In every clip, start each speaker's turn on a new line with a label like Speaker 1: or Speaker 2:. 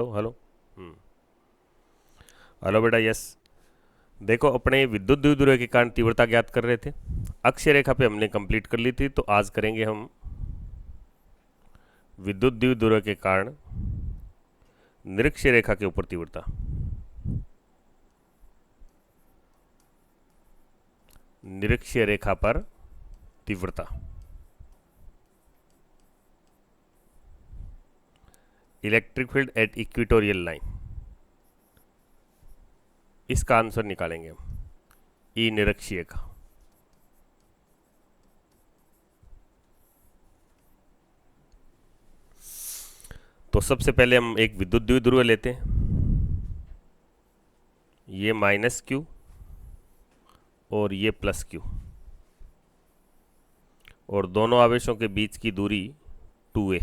Speaker 1: Hello. Hello बेटा, yes. देखो, अपने विद्युत द्विध्रुव के कारण तीव्रता ज्ञात कर रहे थे। अक्षीय रेखा पे हमने कंप्लीट कर ली थी, तो आज करेंगे हम विद्युत द्विध्रुव के कारण निरक्षीय रेखा के ऊपर तीव्रता। निरक्षीय रेखा पर तीव्रता, electric field at equatorial line, इसका आंसर निकालेंगे हम। ई निरक्षीय का। तो सबसे पहले हम एक विद्युत द्विध्रुव लेते हैं। ये माइनस क्यू और ये प्लस क्यू, और दोनों आवेशों के बीच की दूरी 2a,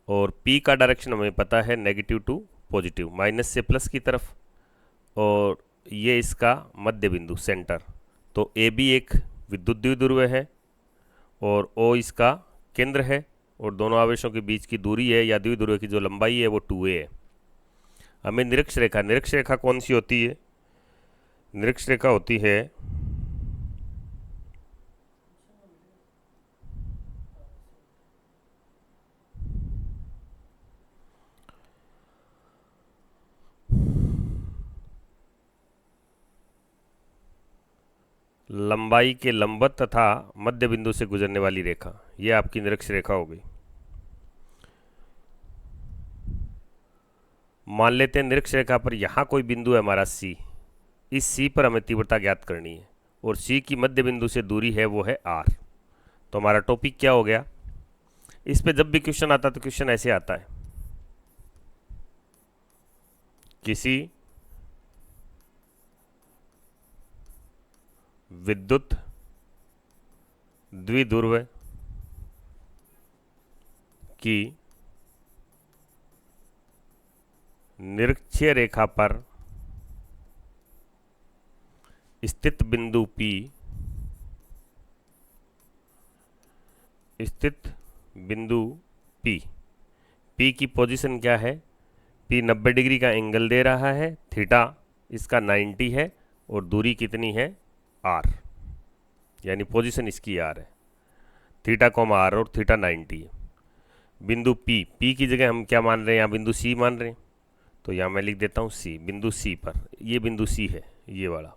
Speaker 1: और P का डायरेक्शन हमें पता है नेगेटिव टू पॉजिटिव, माइनस से प्लस की तरफ, और ये इसका मध्य बिंदु सेंटर। तो ए भी एक विद्युत द्विध्रुव है और O इसका केंद्र है, और दोनों आवेशों के बीच की दूरी है या द्विध्रुव की जो लंबाई है वो 2a है। हमें निरक्ष रेखा कौन सी होती है? निरक्ष रेखा होती है लंबाई के लंबवत तथा मध्य बिंदु से गुजरने वाली रेखा। ये आपकी निरक्ष रेखा हो गई। मान लेते हैं निरक्ष रेखा पर यहाँ कोई बिंदु है हमारा C। इस C पर हमें तीव्रता ज्ञात करनी है, और C की मध्य बिंदु से दूरी है वो है R। तो हमारा टॉपिक क्या हो गया? इस पे जब भी क्वेश्चन आता तो क्वेश्चन ऐसे आता है, किसी विद्युत द्विध्रुव की निरक्षीय रेखा पर स्थित बिंदु P, P की पोजीशन क्या है? P 90 डिग्री का एंगल दे रहा है, थीटा इसका 90 है, और दूरी कितनी है? R, यानी पोजीशन इसकी R है। थीटा कॉमा R, और थीटा 90 है। बिंदु P की जगह हम क्या मान रहे हैं? यहाँ बिंदु C मान रहे हैं, तो यहाँ मैं लिख देता हूँ C। बिंदु C पर, ये बिंदु C है, ये वाला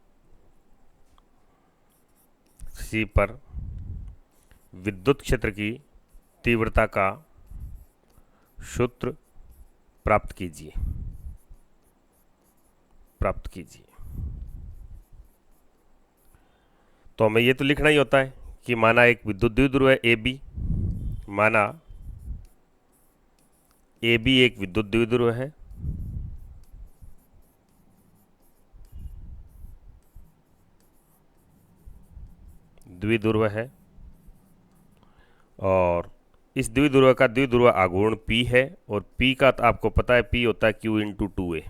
Speaker 1: C पर विद्युत क्षेत्र की तीव्रता का सूत्र प्राप्त कीजिए। तो हमें ये तो लिखना ही होता है कि माना एक विद्युत द्विध्रुव है AB, माना AB एक विद्युत द्विध्रुव है, और इस द्विध्रुव का द्विध्रुव आघूर्ण P है, और P का तो आपको पता है P होता है Q इंटू 2a,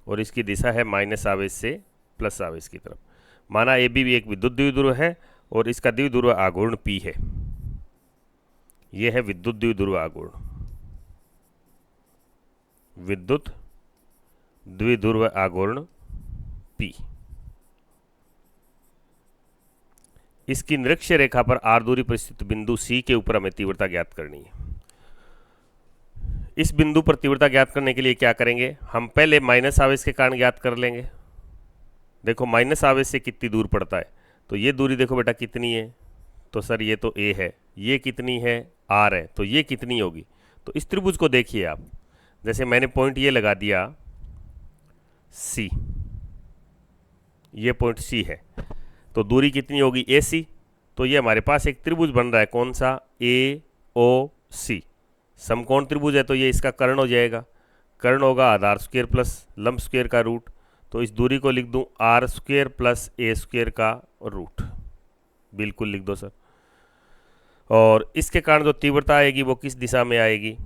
Speaker 1: और इसकी दिशा है माइनस आवेश से प्लस आवेश की तरफ। माना AB भी एक विद्युत द्विध्रुव है और इसका द्विध्रुव आघूर्ण P है। यह है विद्युत द्विध्रुव आघूर्ण, विद्युत द्विध्रुव आघूर्ण P। इसकी निरक्षीय रेखा पर R दूरी पर स्थित बिंदु C के ऊपर हमें तीव्रता ज्ञात करनी है। इस बिंदु पर तीव्रता ज्ञात करने के लिए क्या करेंगे? हम पहले माइनस आवेश के कारण ज्ञात कर लेंगे। देखो माइनस आवेश से कितनी दूर पड़ता है, तो ये दूरी देखो बेटा कितनी है? तो सर ये तो A है, ये कितनी है? R है, तो ये कितनी होगी? तो इस त्रिभुज को देखिए आप, जैसे मैंने पॉइंट ये लगा दिया C, ये पॉइंट C है, तो दूरी कितनी होगी? AC। तो ये हमारे पास एक त्रिभुज बन रहा है, कौन सा? AOC, समकोण त्रिभुज है, तो ये इसका कर्ण हो जाएगा। कर्ण होगा आधार स्क्वायर प्लस लंब स्क्वायर का रूट, तो इस दूरी को लिख दूं R square plus A square का रूट। बिल्कुल लिख दो सर। और इसके कारण जो तीव्रता आएगी वो किस दिशा में आएगी?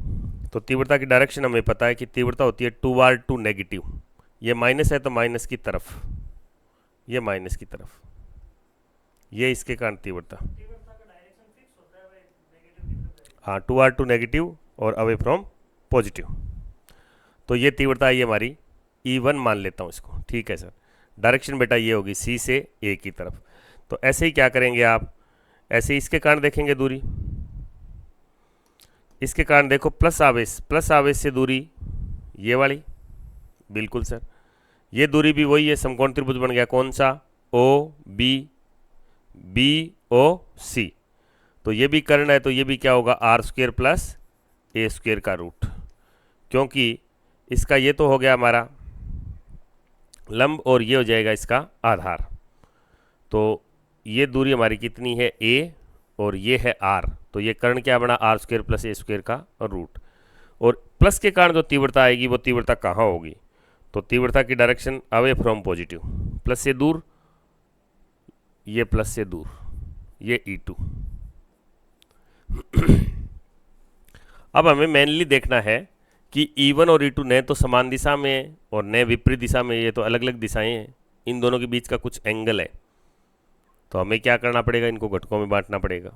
Speaker 1: तो तीव्रता की डायरेक्शन हमें पता है कि तीव्रता होती है 2R2 नेगेटिव। ये माइनस है तो माइनस की तरफ, ये माइनस की तरफ, ये इसके कारण तीव्रता। हाँ, टू आर टू नेगेटिव और अवे फ्रॉम पॉजिटिव। तो ये तीव्रता ये हमारी E1 मान लेता हूँ इसको, ठीक है सर। डायरेक्शन बेटा ये होगी C से A की तरफ। तो ऐसे ही क्या करेंगे आप, ऐसे ही इसके कारण देखेंगे दूरी, इसके कारण देखो प्लस आवेश से दूरी ये वाली, बिल्कुल सर। ये दूरी भी वही है, समकोण त्रिभुज बन गया कौन सा, BOC। तो ये भी कर्ण है, तो ये भी क्या होगा R² प्लस A² का रूट, क्योंकि इसका ये तो हो गया हमारा लंब और ये हो जाएगा इसका आधार। तो ये दूरी हमारी कितनी है A और ये है R, तो ये कर्ण क्या बना R² प्लस A² का रूट। और प्लस के कारण जो तीव्रता आएगी वो तीव्रता कहाँ होगी, तो तीव्रता की direction away from positive, plus से दूर, ये प्लस से दूर, ये E2। अब हमें मेनली देखना है कि E1 और E2 न तो समान दिशा में और न विपरीत दिशा में, ये तो अलग अलग दिशाएं हैं, इन दोनों के बीच का कुछ एंगल है। तो हमें क्या करना पड़ेगा, इनको घटकों में बांटना पड़ेगा।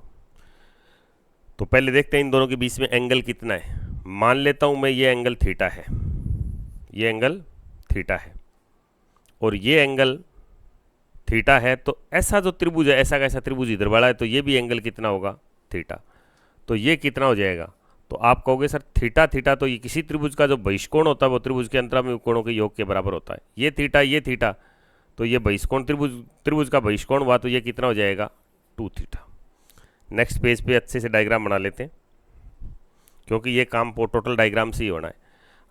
Speaker 1: तो पहले देखते हैं इन दोनों के बीच में एंगल कितना है। मान लेता हूं मैं ये एंगल थीटा है, ये एंगल थीटा है और ये एंगल थीटा है। तो ऐसा जो त्रिभुज है, ऐसा कैसा त्रिभुज इधर बड़ा है, तो ये भी एंगल कितना होगा, थीटा। तो ये कितना हो जाएगा, तो आप कहोगे सर थीटा थीटा, तो ये किसी त्रिभुज का जो बहिष्कोण होता है वो त्रिभुज के अंतरामी कोणों के योग के बराबर होता है। ये थीटा, तो ये बहिष्कोण त्रिभुज का बहिष्कोण हुआ, तो ये कितना हो जाएगा 2 थीटा। नेक्स्ट पेज पे अच्छे से डायग्राम बना लेते हैं, क्योंकि ये काम टोटल डायग्राम से ही होना है।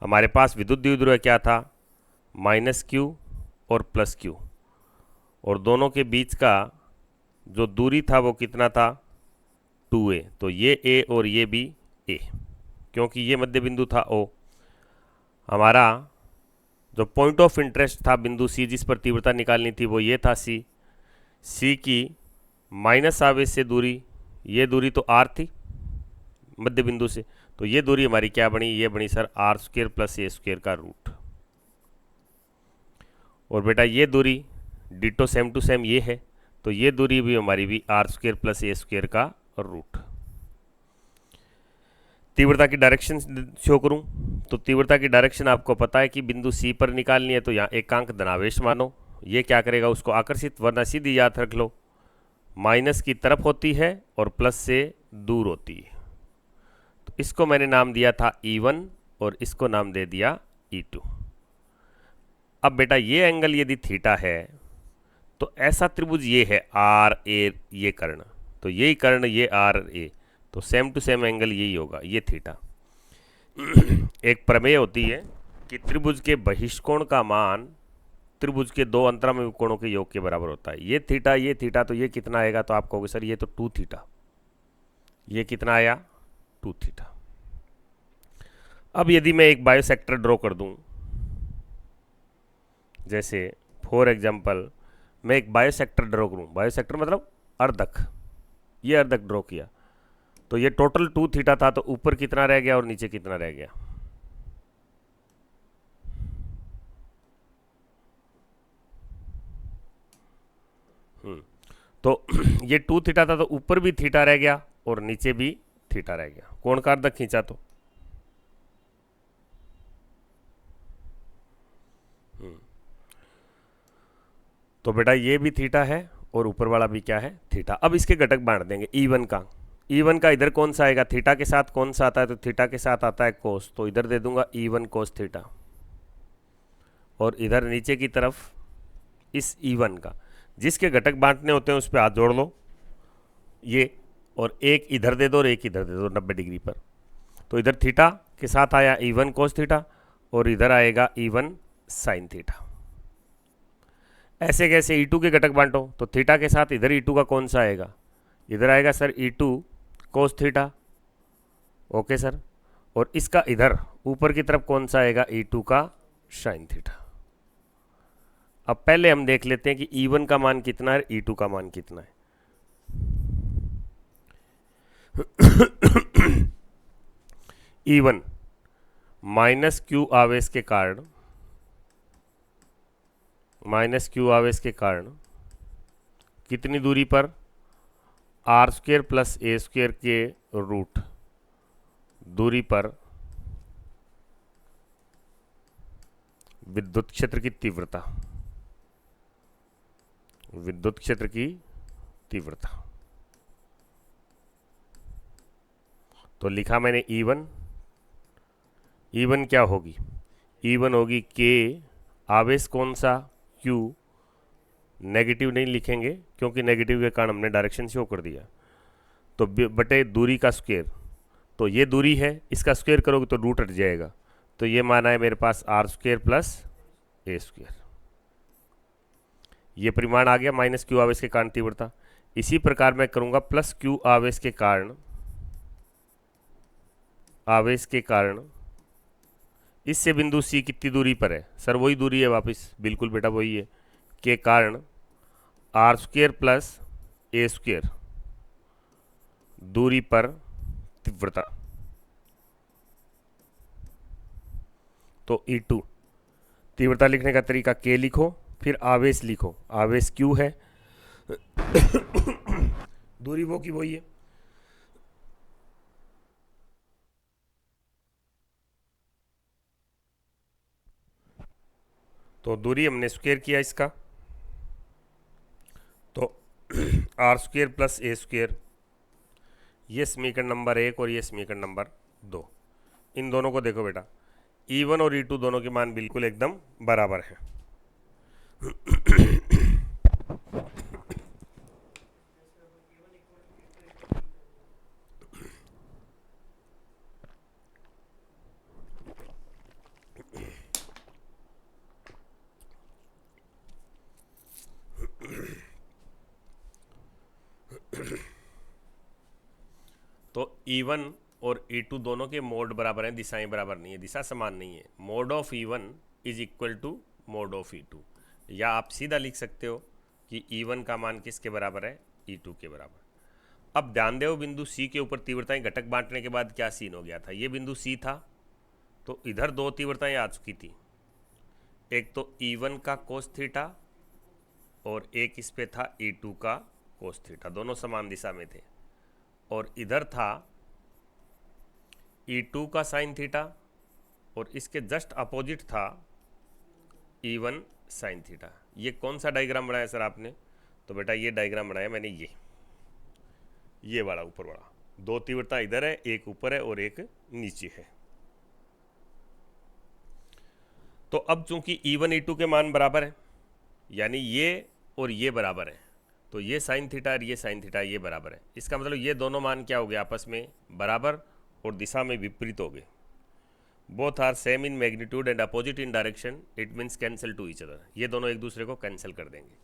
Speaker 1: हमारे पास विद्युत द्विध्रुव क्या था, -q और +q, और दोनों के बीच का जो दूरी था वो कितना था 2a। तो ये a और ये भी a, क्योंकि ये मध्य बिंदु था O। हमारा जो पॉइंट ऑफ इंटरेस्ट था बिंदु C, जिस पर तीव्रता निकालनी थी, वो ये था C की माइनस आवेश से दूरी, ये दूरी तो R थी मध्य बिंदु से, तो ये दूरी हमारी क्या बनी, ये बनी सर R² प्लस A² का रूट। और बेटा ये दूरी डिटो सेम टू सेम ये है, तो ये दूरी भी हमारी भी R² प्लस A² का रूट। तीव्रता की डायरेक्शन शो करूं, तो तीव्रता की डायरेक्शन आपको पता है कि बिंदु C पर निकालनी है, तो यहाँ एकांक धनावेश मानो, ये क्या करेगा उसको आकर्षित, वरना सीधी याद रख लो, माइनस की तरफ होती है और प्लस से दूर होती है। तो इसको मैंने नाम दिया था E1 और इसको नाम दे दिया E2। अब बेटा ये एंगल यदि थीटा है, तो ऐसा त्रिभुज ये है RA, ये कर्ण, तो यही कर्ण ये RA, तो सेम टू सेम एंगल यही होगा, ये थीटा। एक प्रमेय होती है कि त्रिभुज के बहिष्कोण का मान त्रिभुज के दो अंतरामी कोणों के योग के बराबर होता है। ये थीटा, तो ये कितना आएगा, तो आप कहोगे सर ये तो 2 थीटा, ये कितना आया 2 थीटा। अब यदि मैं एक बायोसेक्टर ड्रॉ कर दूं, जैसे फॉर एग्जांपल मैं एक बायोसेक्टर ड्रॉ करूं, बायोसेक्टर मतलब अर्धक, ये अर्धक ड्रॉ किया, तो ये टोटल 2 थीटा था, तो ऊपर कितना रह गया और नीचे कितना रह गया, तो ये 2 थीटा था, तो ऊपर भी थीटा रह गया और नीचे भी थीटा रह गया। कोण का अर्धक खींचा तो बेटा ये भी थीटा है और ऊपर वाला भी क्या है, थीटा। अब इसके घटक बांट देंगे E1 का। E1 का इधर कौन सा आएगा, थीटा के साथ कौन सा आता है, तो थीटा के साथ आता है कोस, तो इधर दे दूंगा E1 कोस थीटा। और इधर नीचे की तरफ इस E1 का, जिसके घटक बांटने होते हैं उस पर हाथ जोड़ लो, ये, और एक इधर दे दो और एक इधर दे दो 90 डिग्री पर। तो इधर थीटा के साथ आया E1 कोस थीटा और इधर आएगा E1 साइन थीटा। ऐसे कैसे E2 के घटक बांटो, तो थीटा के साथ इधर E2 का कौन सा आएगा, इधर आएगा sir E2 cos theta, okay sir. और इसका इधर ऊपर की तरफ कौन सा आएगा, E2 का साइन थीटा। अब पहले हम देख लेते हैं कि E1 का मान कितना है, E2 का मान कितना है। E1 -q आवेश के कारण कितनी दूरी पर, R² प्लस A² के रूट, दूरी पर विद्युत क्षेत्र की तीव्रता, विद्युत क्षेत्र की तीव्रता। तो लिखा मैंने E1, E1 क्या होगी, E1 होगी K, आवेश कौन सा, Q, नेगेटिव नहीं लिखेंगे क्योंकि नेगेटिव के कारण हमने डायरेक्शन शो कर दिया, तो बटे दूरी का स्क्वायर, तो ये दूरी है, इसका स्क्वायर करोगे तो रूट हट जाएगा, तो ये माना है मेरे पास R square plus a square. ये परिमाण आ गया माइनस क्यू आवेश के कारण तीव्रता। इसी प्रकार मैं करूंगा प्लस क्यू आवेश के कारण, आवेश के कारण इससे बिंदु सी कितनी दूरी पर है, सर वही दूरी है वापस, बिल्कुल बेटा वही है, के कारण r square plus a square दूरी पर तीव्रता। तो E2 तीव्रता लिखने का तरीका के लिखो, फिर आवेश लिखो, आवेश Q है दूरी वो की वही है। तो दूरी हमने स्क्वायर किया इसका, तो r square plus a square, ये समीकरण नंबर 1 और ये समीकरण नंबर 2। इन दोनों को देखो बेटा, E1 और E2 दोनों के मान बिल्कुल एकदम बराबर हैं। तो E1 और E2 दोनों के मोड बराबर हैं, दिशाएं बराबर नहीं है, दिशा समान नहीं है। Mod of E1 is equal to mod of E2, या आप सीधा लिख सकते हो कि E1 का मान किसके बराबर है, E2 के बराबर। अब ध्यान दो, बिंदु C के ऊपर तीव्रताएं घटक बांटने के बाद क्या सीन हो गया था, ये बिंदु C था, तो इधर दो तीव्रताएं आ चुकी थी, एक तो E1 का कोस थीटा और एक इस पे था E2 का कोस थीटा, दोनों समान दिशा में थे, और इधर था E2 का साइन थीटा और इसके जस्ट अपोजिट था E1 साइन थीटा। ये कौन सा डायग्राम बनाया सर आपने, तो बेटा ये डायग्राम बनाया मैंने, ये वाला ऊपर वाला, दो तीव्रता इधर है, एक ऊपर है और एक नीचे है। तो अब चूंकि E1 E2 के मान बराबर है, यानी ये और ये बराबर है, तो ये साइन थीटा और ये साइन थीटा ये बराबर है, इसका मतलब ये दोनों मान क्या हो गए, आपस में बराबर और दिशा में विपरीत हो गए। Both are same in magnitude and opposite in direction, it means cancel to each other, ये दोनों एक दूसरे को कैंसिल कर देंगे।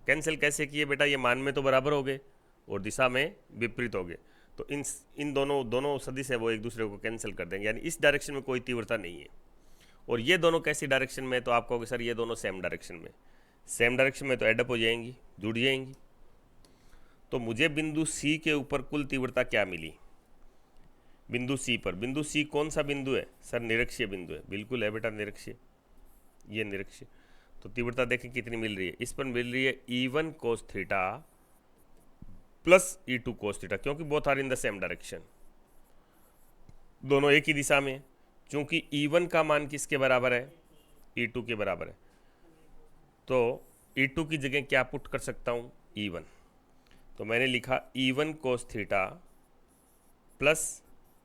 Speaker 1: कैंसिल कैसे किए बेटा, ये मान में तो बराबर हो गए और दिशा में विपरीत हो गए, तो इन दोनों सदिश है वो एक दूसरे को कैंसिल कर देंगे, यानी इस डायरेक्शन में कोई तीव्रता नहीं है। और ये दोनों कैसी डायरेक्शन में, तो आप कहोगे सर ये दोनों सेम डायरेक्शन में, सेम डायरेक्शन में तो एडअप हो जाएंगी, जुड़ जाएंगी। तो मुझे बिंदु C के ऊपर कुल तीव्रता क्या मिली, बिंदु C पर, बिंदु C कौन सा बिंदु है सर, निरक्षीय बिंदु है, बिल्कुल है बेटा निरक्षीय, ये निरक्षीय। तो तीव्रता देखें कितनी मिल रही है, इस पर मिल रही है E1 cos theta plus E2 cos theta, क्योंकि both are in the same direction, दोनों एक ही दिशा में। चूंकि E1 का मान किसके बराबर है, E2 के बराबर है, तो E2 की जगह क्या पुट कर सकता हूँ, E1, तो मैंने लिखा E1 cos theta plus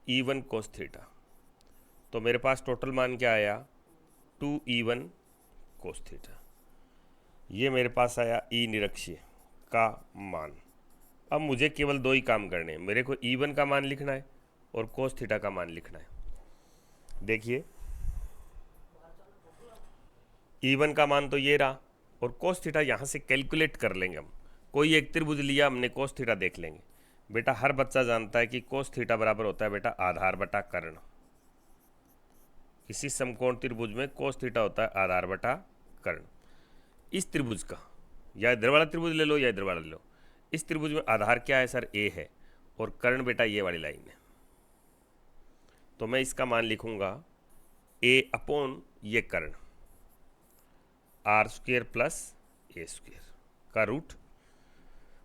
Speaker 1: E1 cos theta, तो मेरे पास टोटल मान क्या आया, 2E1 कोस थीटा। ये मेरे पास आया E निरक्षीय का मान। अब मुझे केवल दो ही काम करने हैं, मेरे को E1 का मान लिखना है और कोस थीटा का मान लिखना है। देखिए E1 का मान तो ये रहा, और कोस थीटा यहाँ से कैलकुलेट कर लेंगे हम, कोई एक त्रिभुज लिया हमने, कोस थीटा देख लेंगे। बेटा हर बच्चा जानता है कि कोस थीटा बराबर होता है बेटा आधार बटा कर्ण, किसी समकोण त्रिभुज में कोस थीटा होता है आधार बटा कर्ण। इस त्रिभुज का, या इधर वाला त्रिभुज ले लो या इधर वाला ले लो, इस त्रिभुज में आधार क्या है सर, ए है, और कर्ण बेटा ये वाली लाइन है, तो मैं इसका मान लिखूंगा ए अपॉन ये कर्ण, R square plus a square का रूट,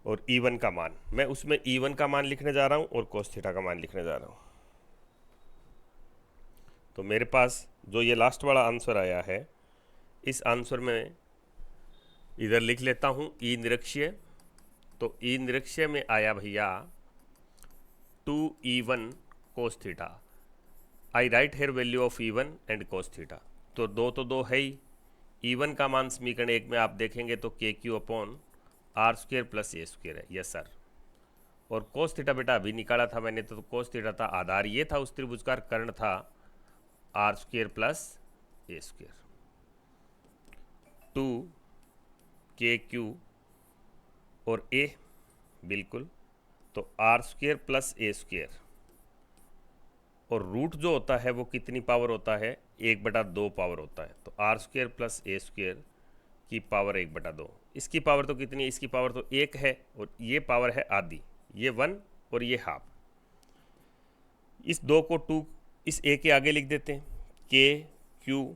Speaker 1: और E1 का मान, मैं उसमें E1 का मान लिखने जा रहा हूं और कोस थीटा का मान लिखने जा रहा हूं। तो मेरे पास जो ये लास्ट वाला आंसर आया है, इस आंसर में इधर लिख लेता हूँ ई निरक्षीय। तो ई निरक्षीय में आया भैया 2E1 cos theta. I write here value of E1 and cos theta. तो दो है ही। E1 का मान समीकरण 1 में आप देखेंगे तो KQ/R² प्लस A² है। Yes sir. और कोस थीटा बेटा अभी निकाला था मैंने, तो कोस थीटा था आधार, ये था उस त्रिभुज का, कर्ण था R² प्लस A²। 2KQ और A, बिल्कुल। तो R² प्लस A², और रूट जो होता है वो कितनी पावर होता है, 1/2 पावर होता है। तो R² प्लस A² की पावर 1/2। इसकी पावर तो कितनी है, इसकी पावर तो 1 है, और ये पावर है आधी, ये 1 और ये हाफ। इस 2 को 2 इस A के आगे लिख देते हैं। KQ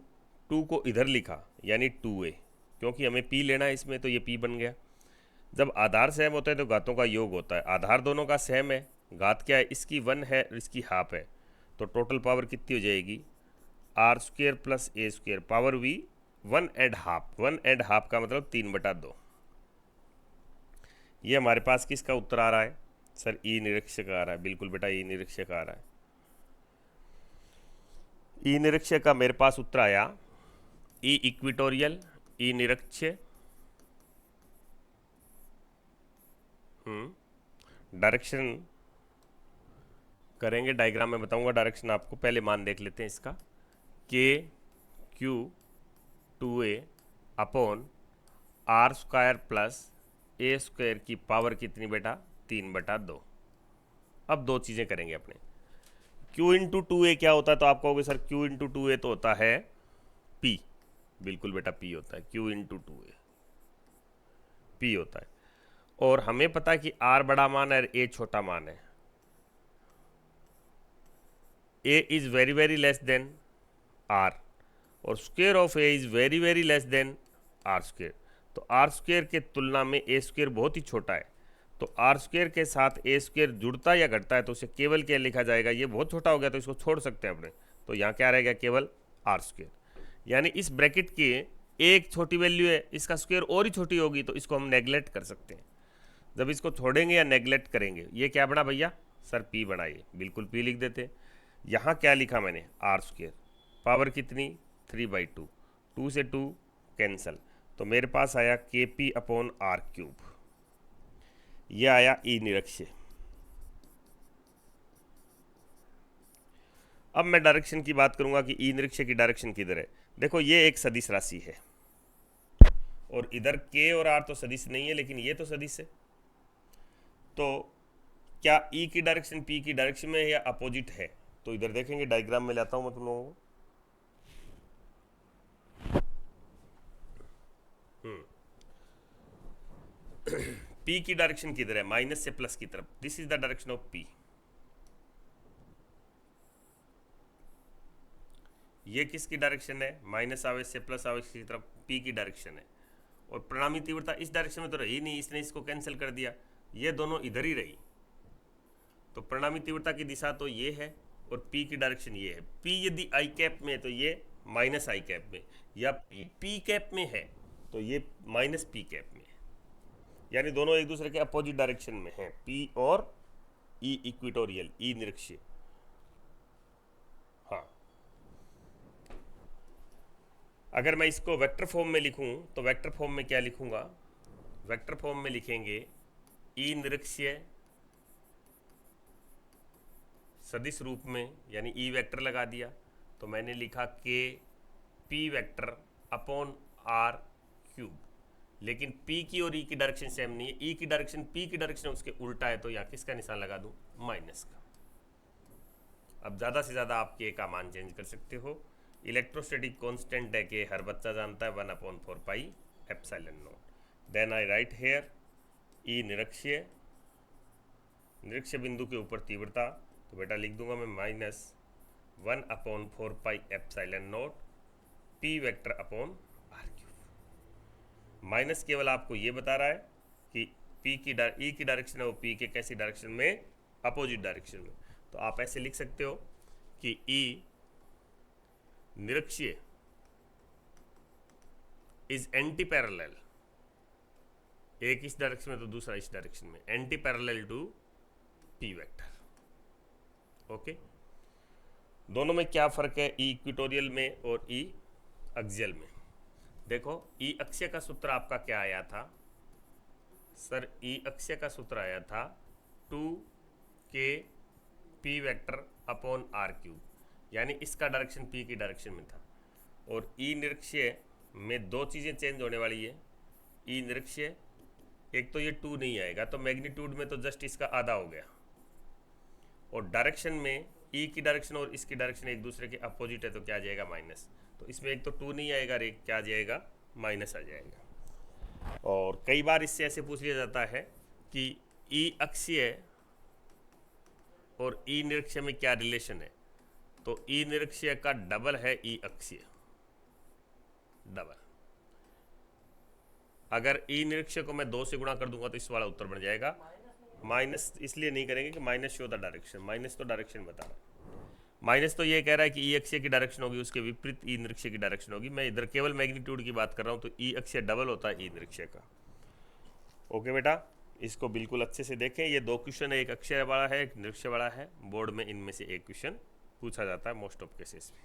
Speaker 1: 2 को इधर लिखा यानी 2A, क्योंकि हमें P लेना है इसमें, तो ये P बन गया। जब आधार सेम होता है तो घातों का योग होता है। आधार दोनों का सेम है, घात क्या है, इसकी 1 है और इसकी हाफ है, तो टोटल पावर कितनी हो जाएगी, R² प्लस A², पावर भी 1.5। 1.5 का मतलब 3/2। ये हमारे पास किसका उत्तर आ रहा है सर, ई निरीक्षक आ रहा है। बिल्कुल बेटा, ई निरीक्षक आ रहा है। ई निरीक्षक का मेरे पास उत्तर आया ई इक्विटोरियल, ई निरीक्षक। डायरेक्शन करेंगे, डायग्राम में बताऊंगा डायरेक्शन आपको, पहले मान देख लेते हैं इसका। KQ 2A upon R² plus A² की पावर कितनी बेटा, 3/2। अब दो चीज़ें करेंगे अपने। Q इंटू 2A क्या होता है, तो आप कहोगे सर Q इंटू 2A तो होता है P। बिल्कुल बेटा, P होता है, Q इंटू 2A P होता है। और हमें पता है कि R बड़ा मान है और A छोटा मान है। A is very very less than R, और square of A is very very less than R²। तो R² के तुलना में A² बहुत ही छोटा है। तो R² के साथ A² जुड़ता या घटता है तो उसे केवल क्या लिखा जाएगा, ये बहुत छोटा हो गया तो इसको छोड़ सकते हैं अपने, तो यहाँ क्या रहेगा, केवल R²। यानी इस ब्रैकेट की एक छोटी वैल्यू है, इसका स्क्वायर और ही छोटी होगी, तो इसको हम नेगलेक्ट कर सकते हैं। जब इसको छोड़ेंगे या नेगलेक्ट करेंगे, ये क्या बना भैया सर, P बनाइए। बिल्कुल P लिख देते। यहाँ क्या लिखा मैंने, R², पावर कितनी, 3/2, 2 से 2 कैंसल, तो मेरे पास आया KP/R³। ये आया ई निरीक्षक। अब मैं डायरेक्शन की बात करूंगा कि ई निरीक्षक की डायरेक्शन किधर है। देखो ये एक सदिश राशि है, और इधर K और R तो सदिश नहीं है, लेकिन ये तो सदिश है। तो क्या E की डायरेक्शन P की डायरेक्शन में है या अपोजिट है, तो इधर देखेंगे, डायग्राम में लाता हूं मैं तुम लोगों को। P की डायरेक्शन किधर है, माइनस से प्लस की तरफ। This is the direction of P। ये किसकी डायरेक्शन है, माइनस आवेश से प्लस आवेश की तरफ P की डायरेक्शन है। और परिणामी तीव्रता इस डायरेक्शन में तो रही नहीं, इसने इसको कैंसिल कर दिया, ये दोनों इधर ही रही। तो परिणामी तीव्रता की दिशा तो ये है और P की डायरेक्शन ये है। P यदि आई कैप में है तो ये माइनस आई कैप में, या P कैप में है तो ये माइनस P कैप में है। यानी दोनों एक दूसरे के अपोजिट डायरेक्शन में हैं, P और E इक्विटोरियल, E निरीक्षीय। हाँ, अगर मैं इसको वेक्टर फॉर्म में लिखूं तो वेक्टर फॉर्म में क्या लिखूंगा, वेक्टर फॉर्म में लिखेंगे E निरीक्षीय सदिश रूप में, यानी E वेक्टर लगा दिया, तो मैंने लिखा KP वेक्टर अपॉन R³। लेकिन P की और E की डायरेक्शन सेम नहीं है, E की डायरेक्शन P की डायरेक्शन उसके उल्टा है, तो यहाँ किसका निशान लगा दूं, माइनस का। अब ज़्यादा से ज़्यादा आप K का मान चेंज कर सकते हो। इलेक्ट्रोस्टैटिक कांस्टेंट है K, हर बच्चा जानता है, 1/4πε0। Then I write here E निरीक्षीय, निरीक्षीय बिंदु के ऊपर तीव्रता, तो बेटा लिख दूंगा मैं -1/4πε0 P vector upon R³। Minus केवल आपको ये बता रहा है कि P की E की डायरेक्शन है वो P के कैसी डायरेक्शन में, अपोजिट डायरेक्शन में। तो आप ऐसे लिख सकते हो कि E निरक्षीय इज एंटी पैरेलल, एक इस डायरेक्शन में तो दूसरा इस डायरेक्शन में, anti parallel to p vector. Okay, दोनों में क्या फर्क है, ई इक्वेटोरियल में और ई एक्सियल में। देखो ई अक्षीय का सूत्र आपका क्या आया था सर, ई अक्षीय का सूत्र आया था 2k p vector upon r cube, यानी इसका डायरेक्शन पी की डायरेक्शन में था। और ई निरक्षीय में दो चीज़ें चेंज होने वाली है। ई निरक्षीय, एक तो ये 2 नहीं आएगा, तो मैग्नीट्यूड में तो जस्ट इसका आधा हो गया, और डायरेक्शन में ई की डायरेक्शन और इसकी डायरेक्शन एक दूसरे के अपोजिट है, तो क्या आ जाएगा माइनस। तो इसमें एक तो 2 नहीं आएगा और एक क्या आ जाएगा, माइनस आ जाएगा। और कई बार इससे ऐसे पूछ लिया जाता है कि ई अक्षीय और ई निरक्षीय में क्या रिलेशन है, तो ई निरक्षीय का डबल है ई अक्षीय, डबल। अगर ई निरक्षीय को मैं 2 से गुणा कर दूंगा तो इस वाला उत्तर बन जाएगा माइनस। इसलिए नहीं करेंगे कि minus show the direction, minus तो डायरेक्शन बता रहा है, माइनस तो ये कह रहा है कि ई अक्षीय की डायरेक्शन होगी, उसके विपरीत ई निरक्षीय की डायरेक्शन होगी। मैं इधर केवल मैग्नीट्यूड की बात कर रहा हूँ, तो ई अक्षीय डबल होता है ई निरक्षीय का। ओके बेटा, इसको बिल्कुल अच्छे से देखें। ये 2 क्वेश्चन है, एक अक्षय वाला है, एक निरक्षीय वाला है। बोर्ड में इनमें से एक क्वेश्चन पूछा जाता है मोस्ट ऑफ केसेस में।